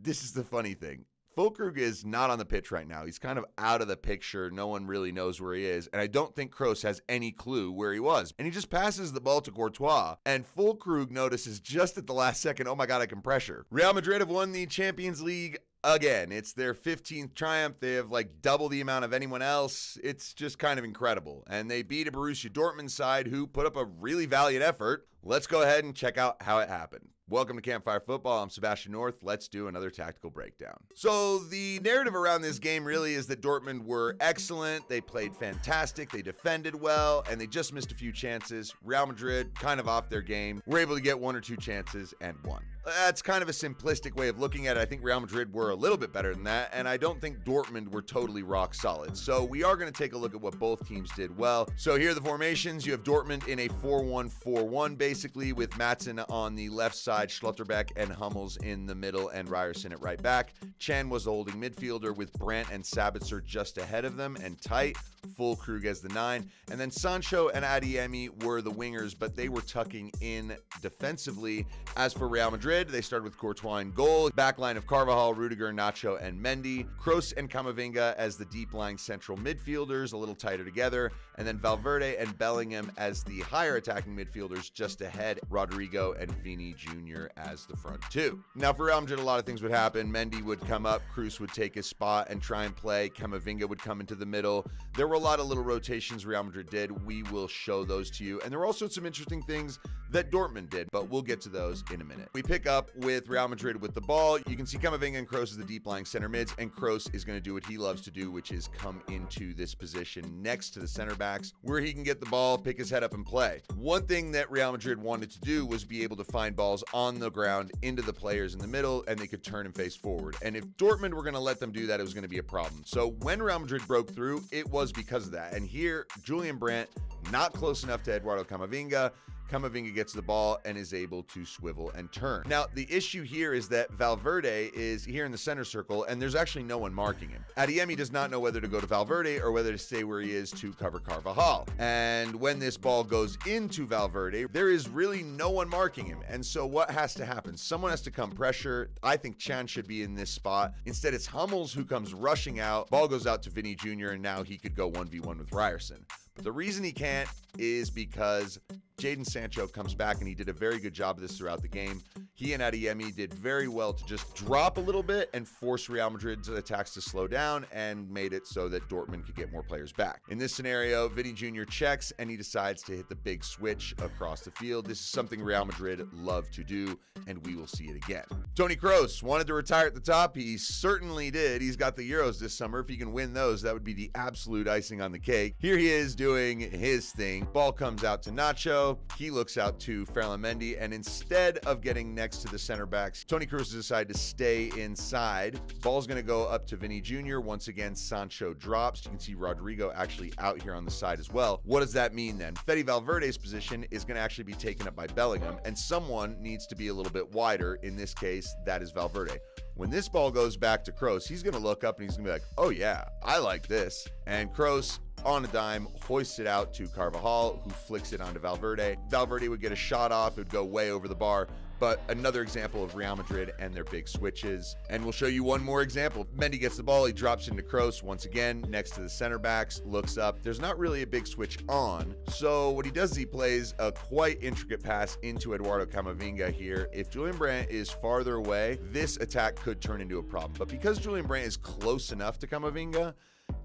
this is the funny thing. Füllkrug is not on the pitch right now. He's kind of out of the picture. No one really knows where he is. And I don't think Kroos has any clue where he was. And he just passes the ball to Courtois. And Füllkrug notices just at the last second, oh my God, I can pressure. Real Madrid have won the Champions League again. It's their 15th triumph. They have like double the amount of anyone else. It's just kind of incredible. And they beat a Borussia Dortmund side who put up a really valiant effort. Let's go ahead and check out how it happened. Welcome to Campfire Football. I'm Sebastian North. Let's do another tactical breakdown. So the narrative around this game really is that Dortmund were excellent. They played fantastic. They defended well, and they just missed a few chances. Real Madrid, kind of off their game, were able to get one or two chances and won. That's kind of a simplistic way of looking at it. I think Real Madrid were a little bit better than that, and I don't think Dortmund were totally rock solid. So we are going to take a look at what both teams did well. So here are the formations. You have Dortmund in a 4-1-4-1, basically, with Madsen on the left side, Schlotterbeck and Hummels in the middle, and Ryerson at right back. Chan was the holding midfielder with Brandt and Sabitzer just ahead of them and tight. Füllkrug as the 9. And then Sancho and Adeyemi were the wingers, but they were tucking in defensively. As for Real Madrid, they started with Courtois in goal. Backline of Carvajal, Rudiger, Nacho, and Mendy. Kroos and Camavinga as the deep-lying central midfielders, a little tighter together. And then Valverde and Bellingham as the higher attacking midfielders just ahead. Rodrigo and Vini Jr. as the front two. Now for Real Madrid, a lot of things would happen. Mendy would come up, Kroos would take his spot and try and play. Camavinga would come into the middle. There were a lot of little rotations Real Madrid did. We will show those to you. And there were also some interesting things that Dortmund did, but we'll get to those in a minute. We pick up with Real Madrid with the ball. You can see Camavinga and Kroos as the deep-lying center mids, and Kroos is going to do what he loves to do, which is come into this position next to the center backs where he can get the ball, pick his head up, and play. One thing that Real Madrid wanted to do was be able to find balls on the ground into the players in the middle, and they could turn and face forward. And if Dortmund were going to let them do that, it was going to be a problem. So when Real Madrid broke through, it was because of that. And here, Julian Brandt, not close enough to Eduardo Camavinga. Camavinga gets the ball and is able to swivel and turn. Now, the issue here is that Valverde is here in the center circle, and there's actually no one marking him. Adeyemi does not know whether to go to Valverde or whether to stay where he is to cover Carvajal. And when this ball goes into Valverde, there is really no one marking him. And so what has to happen? Someone has to come pressure. I think Chan should be in this spot. Instead, it's Hummels who comes rushing out. Ball goes out to Vini Jr., and now he could go 1v1 with Ryerson. But the reason he can't is because Jadon Sancho comes back, and he did a very good job of this throughout the game. He and Adeyemi did very well to just drop a little bit and force Real Madrid's attacks to slow down, and made it so that Dortmund could get more players back. In this scenario, Vini Jr. checks, and he decides to hit the big switch across the field. This is something Real Madrid love to do, and we will see it again. Toni Kroos wanted to retire at the top. He certainly did. He's got the Euros this summer. If he can win those, that would be the absolute icing on the cake. Here he is doing his thing. Ball comes out to Nacho. He looks out to Ferland Mendy, and instead of getting next to the center backs, Toni Kroos decided to stay inside. Ball's going to go up to Vini Jr. Once again, Sancho drops. You can see Rodrigo actually out here on the side as well. What does that mean then? Fede Valverde's position is going to actually be taken up by Bellingham, and someone needs to be a little bit wider. In this case, that is Valverde. When this ball goes back to Kroos, he's going to look up and he's going to be like, oh yeah, I like this. And Kroos, on a dime, hoists it out to Carvajal, who flicks it onto Valverde. Valverde would get a shot off. It would go way over the bar. But another example of Real Madrid and their big switches. And we'll show you one more example. Mendy gets the ball. He drops into Kroos once again next to the center backs, looks up. There's not really a big switch on. So what he does is he plays a quite intricate pass into Eduardo Camavinga here. If Julian Brandt is farther away, this attack could turn into a problem. But because Julian Brandt is close enough to Camavinga,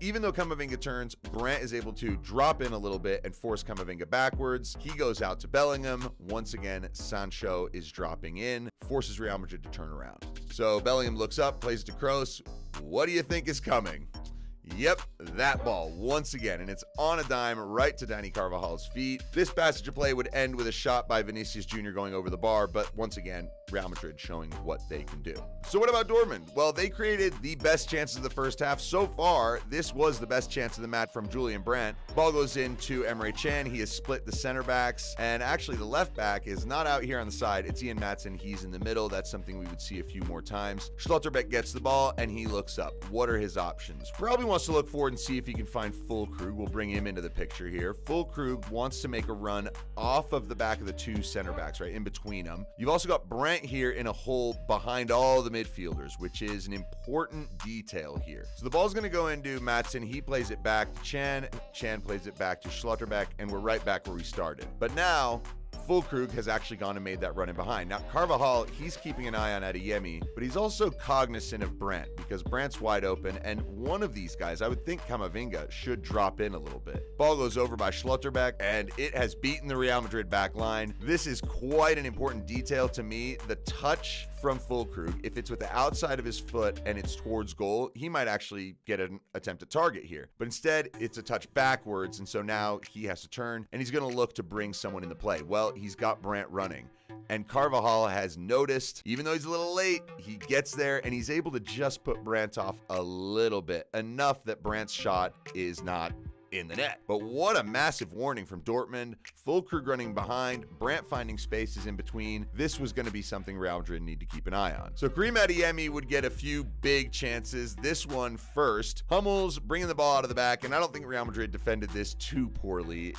even though Camavinga turns, Brandt is able to drop in a little bit and force Camavinga backwards. He goes out to Bellingham. Once again, Sancho is dropping in, forces Real Madrid to turn around. So Bellingham looks up, plays to Kroos. What do you think is coming? Yep, that ball once again, and it's on a dime right to Dani Carvajal's feet. This passage of play would end with a shot by Vinicius Jr. going over the bar, but once again, Real Madrid showing what they can do. So what about Dortmund? Well, they created the best chances of the first half. So far, this was the best chance of the match from Julian Brandt. Ball goes into Emre Can. He has split the center backs, and actually the left back is not out here on the side. It's Ian Madsen. He's in the middle. That's something we would see a few more times. Schlotterbeck gets the ball, and he looks up. What are his options? Probably wants wants to look forward and see if he can find Füllkrug. We'll bring him into the picture here. Füllkrug wants to make a run off of the back of the two center backs, right in between them. You've also got Brandt here in a hole behind all the midfielders, which is an important detail here. So the ball's going to go into Maatsen. He plays it back to Chan. Chan plays it back to Schlotterbeck, and we're right back where we started. But now Füllkrug has actually gone and made that run in behind. Now, Carvajal, he's keeping an eye on Adeyemi, but he's also cognizant of Brandt because Brandt's wide open, and one of these guys, I would think Camavinga, should drop in a little bit. Ball goes over by Schlotterbeck, and it has beaten the Real Madrid back line. This is quite an important detail to me. The touch from Füllkrug, if it's with the outside of his foot and it's towards goal, he might actually get an attempt at target here. But instead, it's a touch backwards, and so now he has to turn, and he's going to look to bring someone into play. Well, he's got Brandt running, and Carvajal has noticed, even though he's a little late, he gets there, and he's able to just put Brandt off a little bit, enough that Brandt's shot is not in the net. But what a massive warning from Dortmund. Füllkrug running behind, Brandt finding spaces in between. This was going to be something Real Madrid need to keep an eye on. So Karim Adeyemi would get a few big chances. This one first. Hummels bringing the ball out of the back, and I don't think Real Madrid defended this too poorly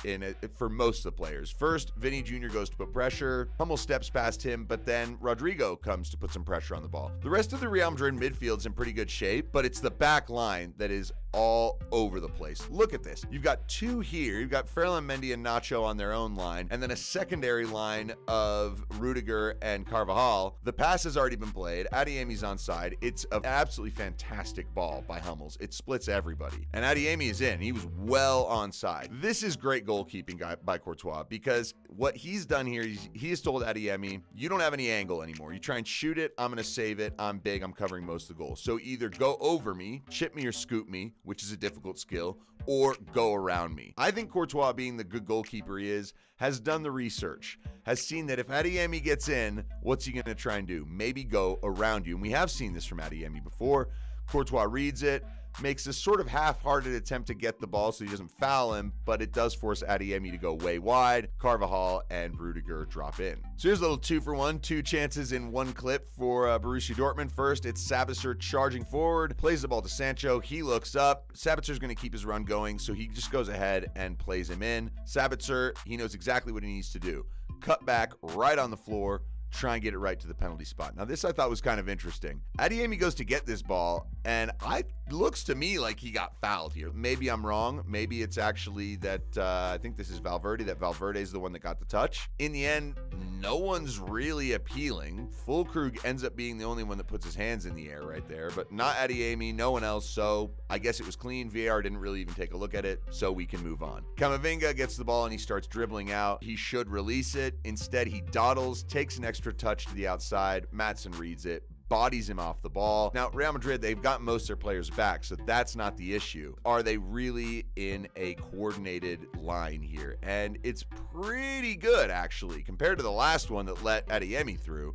for most of the players. First, Vinny Jr. goes to put pressure. Hummels steps past him, but then Rodrigo comes to put some pressure on the ball. The rest of the Real Madrid midfield's in pretty good shape, but it's the back line that is all over the place. Look at this. You've got two here. You've got Ferland Mendy and Nacho on their own line, and then a secondary line of Rudiger and Carvajal. The pass has already been played. Adeyemi's onside. It's an absolutely fantastic ball by Hummels. It splits everybody. And Adeyemi is in. He was well onside. This is great goalkeeping by Courtois, because what he's done here, he has told Adeyemi, you don't have any angle anymore. You try and shoot it, I'm going to save it. I'm big. I'm covering most of the goals. So either go over me, chip me or scoop me, which is a difficult skill, or go around me. I think Courtois, being the good goalkeeper he is, has done the research, has seen that if Adeyemi gets in, what's he going to try and do? Maybe go around you. And we have seen this from Adeyemi before. Courtois reads it, makes a sort of half-hearted attempt to get the ball so he doesn't foul him, but it does force Adeyemi to go way wide. Carvajal and Rudiger drop in. So here's a little 2-for-1, two chances in one clip for Borussia Dortmund. First, it's Sabitzer charging forward, plays the ball to Sancho. He looks up. Sabitzer's going to keep his run going, so he just goes ahead and plays him in. Sabitzer, he knows exactly what he needs to do. Cut back right on the floor, try and get it right to the penalty spot. Now, this I thought was kind of interesting. Adeyemi goes to get this ball, and it looks to me like he got fouled here. Maybe I'm wrong. Maybe it's actually that, I think this is Valverde, that Valverde is the one that got the touch. In the end, no one's really appealing. Füllkrug ends up being the only one that puts his hands in the air right there, but not Adeyemi, no one else, so I guess it was clean. VAR didn't really even take a look at it, so we can move on. Camavinga gets the ball and he starts dribbling out. He should release it. Instead, he dawdles, takes an extra touch to the outside. Maatsen reads it, bodies him off the ball. Now, Real Madrid, they've got most of their players back, so that's not the issue. Are they really in a coordinated line here? And it's pretty good, actually, compared to the last one that let Adeyemi through.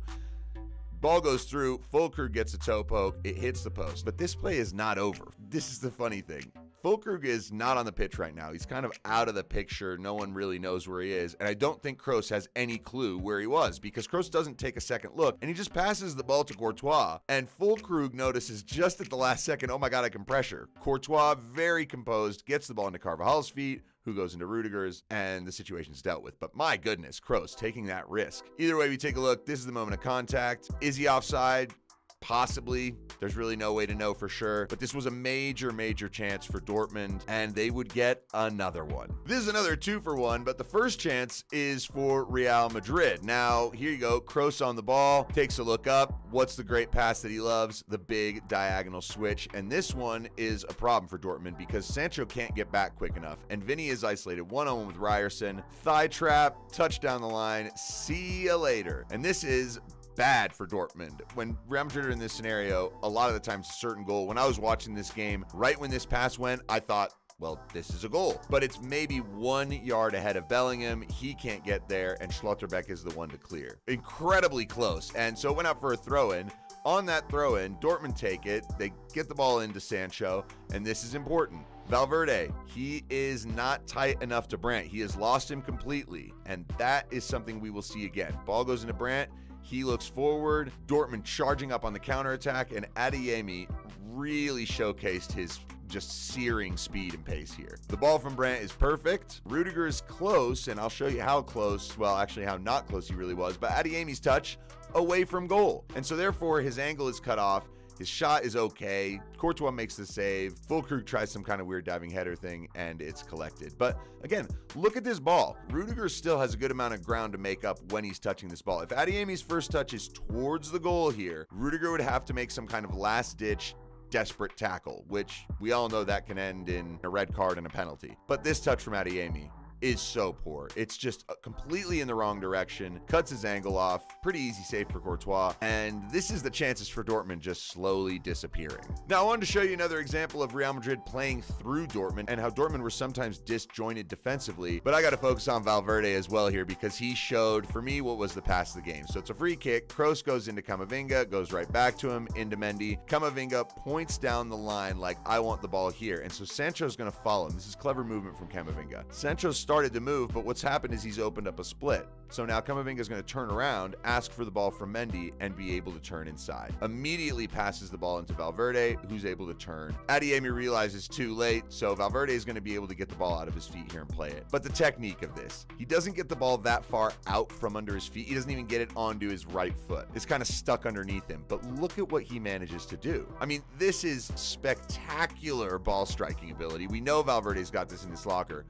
Ball goes through, Füllkrug gets a toe poke, it hits the post. But this play is not over. This is the funny thing. Füllkrug is not on the pitch right now. He's kind of out of the picture. No one really knows where he is. And I don't think Kroos has any clue where he was, because Kroos doesn't take a second look, and he just passes the ball to Courtois. And Füllkrug notices just at the last second, oh my God, I can pressure. Courtois, very composed, gets the ball into Carvajal's feet, who goes into Rudiger's, and the situation's dealt with. But my goodness, Kroos taking that risk. Either way we take a look, this is the moment of contact. Is he offside? Possibly. There's really no way to know for sure, but this was a major chance for Dortmund, and they would get another one. This is another 2-for-1, but the first chance is for Real Madrid. Now, here you go. Kroos on the ball, takes a look up. What's the great pass that he loves? The big diagonal switch, and this one is a problem for Dortmund because Sancho can't get back quick enough, and Vinny is isolated one-on-one with Ryerson. Thigh trap, touch down the line, see you later. And this is bad for Dortmund. When Real Madrid are in this scenario, a lot of the times a certain goal. When I was watching this game, right when this pass went, I thought, well, this is a goal. But it's maybe 1 yard ahead of Bellingham. He can't get there, and Schlotterbeck is the one to clear. Incredibly close. And so it went out for a throw-in. On that throw-in, Dortmund take it. They get the ball into Sancho, and this is important. Valverde, he is not tight enough to Brandt. He has lost him completely, and that is something we will see again. Ball goes into Brandt. He looks forward, Dortmund charging up on the counterattack, and Adeyemi really showcased his just searing speed and pace here. The ball from Brandt is perfect. Rudiger is close, and I'll show you how close, well, actually how not close he really was, but Adeyemi's touch away from goal. And so therefore his angle is cut off. His shot is okay. Courtois makes the save. Füllkrug tries some kind of weird diving header thing, and it's collected. But again, look at this ball. Rudiger still has a good amount of ground to make up when he's touching this ball. If Adeyemi's first touch is towards the goal here, Rudiger would have to make some kind of last-ditch desperate tackle, which we all know that can end in a red card and a penalty. But this touch from Adeyemi is so poor. It's just completely in the wrong direction, cuts his angle off, pretty easy save for Courtois, and this is the chances for Dortmund just slowly disappearing. Now, I wanted to show you another example of Real Madrid playing through Dortmund and how Dortmund were sometimes disjointed defensively, but I got to focus on Valverde as well here because he showed, for me, what was the pass of the game. So it's a free kick, Kroos goes into Camavinga, goes right back to him, into Mendy. Camavinga points down the line like, I want the ball here, and so Sancho's going to follow him. This is clever movement from Camavinga. Sancho's started to move, but what's happened is he's opened up a split. So now Camavinga is going to turn around, ask for the ball from Mendy, and be able to turn inside. Immediately passes the ball into Valverde, who's able to turn. Adeyemi realizes too late, so Valverde is going to be able to get the ball out of his feet here and play it. But the technique of this, he doesn't get the ball that far out from under his feet. He doesn't even get it onto his right foot. It's kind of stuck underneath him, but look at what he manages to do. I mean, this is spectacular ball striking ability. We know Valverde's got this in his locker.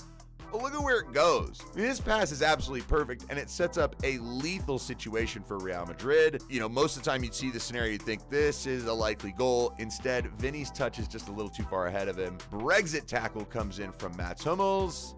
But look at where it goes. I mean, his pass is absolutely perfect, and it sets up a lethal situation for Real Madrid. You know, most of the time you'd see the scenario, you'd think this is a likely goal. Instead, Vinny's touch is just a little too far ahead of him. Brexit tackle comes in from Mats Hummels,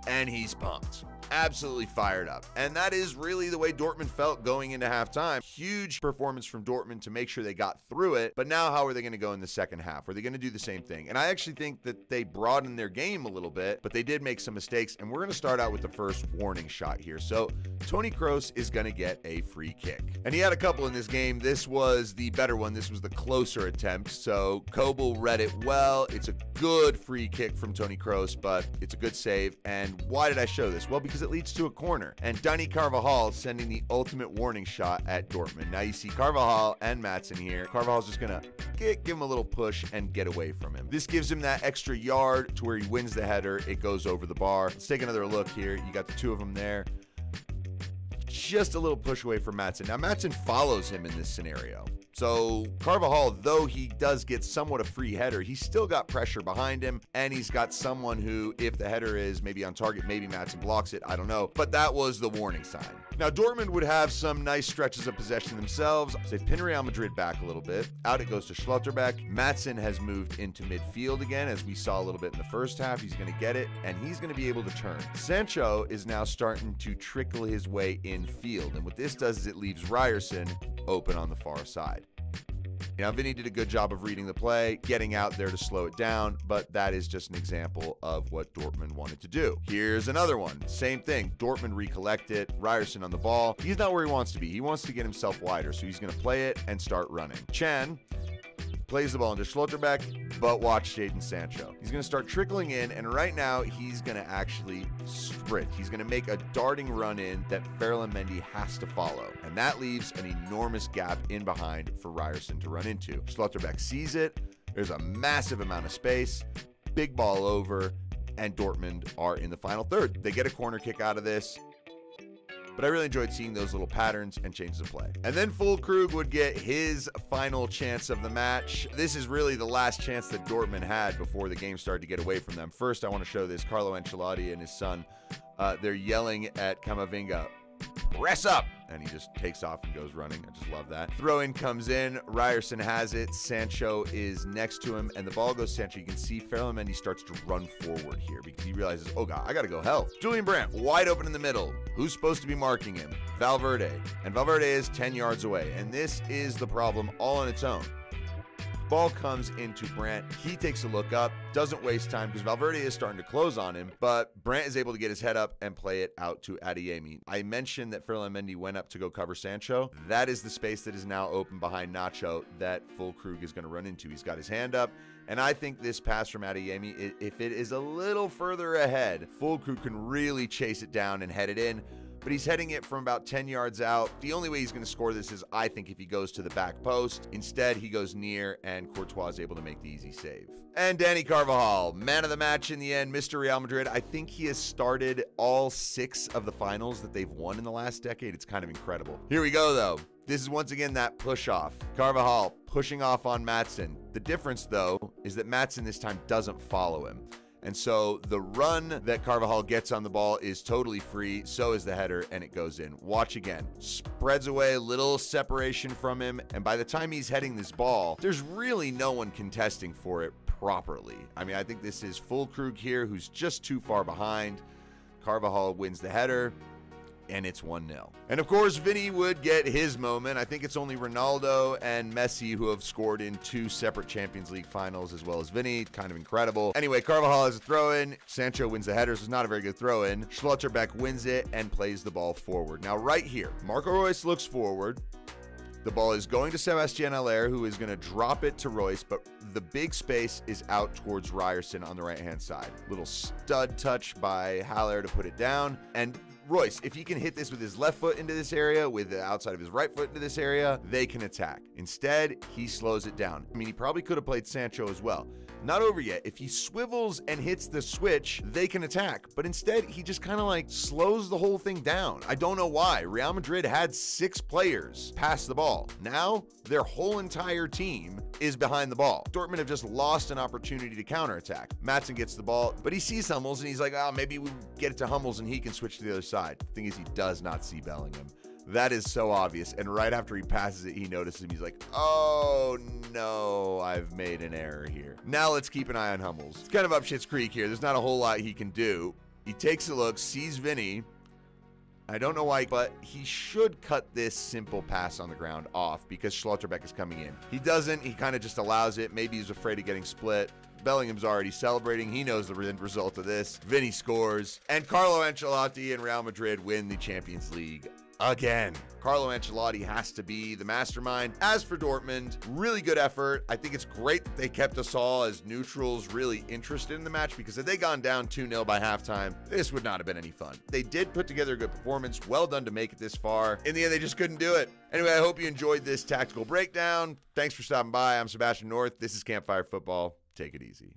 and he's pumped. Absolutely fired up. And that is really the way Dortmund felt going into halftime. Huge performance from Dortmund to make sure they got through it. But now how are they going to go in the second half? Are they going to do the same thing? And I actually think that they broadened their game a little bit, but they did make some mistakes. And we're going to start out with the first warning shot here. So Toni Kroos is going to get a free kick. And he had a couple in this game. This was the better one. This was the closer attempt. So Kobel read it well. It's a good free kick from Toni Kroos, but it's a good save. And why did I show this? Well, because it leads to a corner. And Dani Carvajal sending the ultimate warning shot at Dortmund. Now you see Carvajal and Madsen here. Carvajal's just going to give him a little push and get away from him. This gives him that extra yard to where he wins the header. It goes over the bar. Let's take another look here. You got the two of them there. Just a little push away from Madsen. Now Madsen follows him in this scenario. So Carvajal, though he does get somewhat a free header, he's still got pressure behind him, and he's got someone who, if the header is maybe on target, maybe Madsen blocks it, I don't know. But that was the warning sign. Now Dortmund would have some nice stretches of possession themselves. They pin Real Madrid back a little bit. Out it goes to Schlotterbeck. Madsen has moved into midfield again, as we saw a little bit in the first half. He's going to get it, and he's going to be able to turn. Sancho is now starting to trickle his way in field, and what this does is it leaves Ryerson open on the far side. Now, Vinny did a good job of reading the play, getting out there to slow it down, but that is just an example of what Dortmund wanted to do. Here's another one. Same thing. Dortmund recollect it. Ryerson on the ball. He's not where he wants to be. He wants to get himself wider, so he's going to play it and start running. Chan plays the ball into Schlotterbeck, but watch Jadon Sancho. He's going to start trickling in, and right now he's going to actually sprint. He's going to make a darting run in that Ferland Mendy has to follow, and that leaves an enormous gap in behind for Ryerson to run into. Schlotterbeck sees it. There's a massive amount of space. Big ball over, and Dortmund are in the final third. They get a corner kick out of this. But I really enjoyed seeing those little patterns and changes of play. And then Füllkrug would get his final chance of the match. This is really the last chance that Dortmund had before the game started to get away from them. First, I want to show this. Carlo Ancelotti and his son, they're yelling at Camavinga, "Press up!" And he just takes off and goes running. I just love that. Throw-in comes in. Ryerson has it. Sancho is next to him, and the ball goes to Sancho. You can see Ferland Mendy starts to run forward here because he realizes, oh God, I got to go help. Julian Brandt, wide open in the middle. Who's supposed to be marking him? Valverde. And Valverde is 10 yards away, and this is the problem all on its own. Ball comes into Brandt. He takes a look up, doesn't waste time because Valverde is starting to close on him, but Brandt is able to get his head up and play it out to Adeyemi. I mentioned that Ferland Mendy went up to go cover Sancho. That is the space that is now open behind Nacho that Füllkrug is going to run into. He's got his hand up, and I think this pass from Adeyemi, if it is a little further ahead, Füllkrug can really chase it down and head it in. but he's heading it from about 10 yards out. The only way he's going to score this is, I think, if he goes to the back post. Instead, he goes near, and Courtois is able to make the easy save. And Dani Carvajal, man of the match in the end, Mr. Real Madrid. I think he has started all 6 of the finals that they've won in the last decade. It's kind of incredible. Here we go, though. This is once again that push-off. Carvajal pushing off on Maatsen. The difference, though, is that Maatsen this time doesn't follow him. And so the run that Carvajal gets on the ball is totally free. So is the header, and it goes in. Watch again. Spreads away, a little separation from him. And by the time he's heading this ball, there's really no one contesting for it properly. I mean, I think this is Füllkrug here, who's just too far behind. Carvajal wins the header, and it's 1-0. And of course, Vinny would get his moment. I think it's only Ronaldo and Messi who have scored in 2 separate Champions League finals, as well as Vinny. Kind of incredible. Anyway, Carvajal has a throw-in. Sancho wins the header, so it's not a very good throw-in. Schlotterbeck wins it and plays the ball forward. Now, right here, Marco Reus looks forward. The ball is going to Sebastian Haller, who is going to drop it to Reus, but the big space is out towards Ryerson on the right-hand side. Little stud touch by Haller to put it down. And Reus, if he can hit this with his left foot into this area, with the outside of his right foot into this area, they can attack. Instead, he slows it down. I mean, he probably could have played Sancho as well. Not over yet. If he swivels and hits the switch, they can attack. But instead, he just kind of like slows the whole thing down. I don't know why. Real Madrid had 6 players pass the ball. Now, their whole entire team is behind the ball. Dortmund have just lost an opportunity to counterattack. Maatsen gets the ball, but he sees Hummels and he's like, oh, maybe we get it to Hummels and he can switch to the other side. The thing is, he does not see Bellingham. That is so obvious. And right after he passes it, he notices him. He's like, oh no, I've made an error here. Now let's keep an eye on Hummels. It's kind of up Schitt's Creek here. There's not a whole lot he can do. He takes a look, sees Vinny. I don't know why, but he should cut this simple pass on the ground off because Schlotterbeck is coming in. He doesn't. He kind of just allows it. Maybe he's afraid of getting split. Bellingham's already celebrating. He knows the result of this. Vinny scores. And Carlo Ancelotti and Real Madrid win the Champions League again. Carlo Ancelotti has to be the mastermind. As for Dortmund, really good effort. I think it's great that they kept us all as neutrals really interested in the match, because if they gone down 2-0 by halftime, this would not have been any fun. They did put together a good performance. Well done to make it this far. In the end, they just couldn't do it. Anyway, I hope you enjoyed this tactical breakdown. Thanks for stopping by. I'm Sebastian North. This is Campfire Football. Take it easy.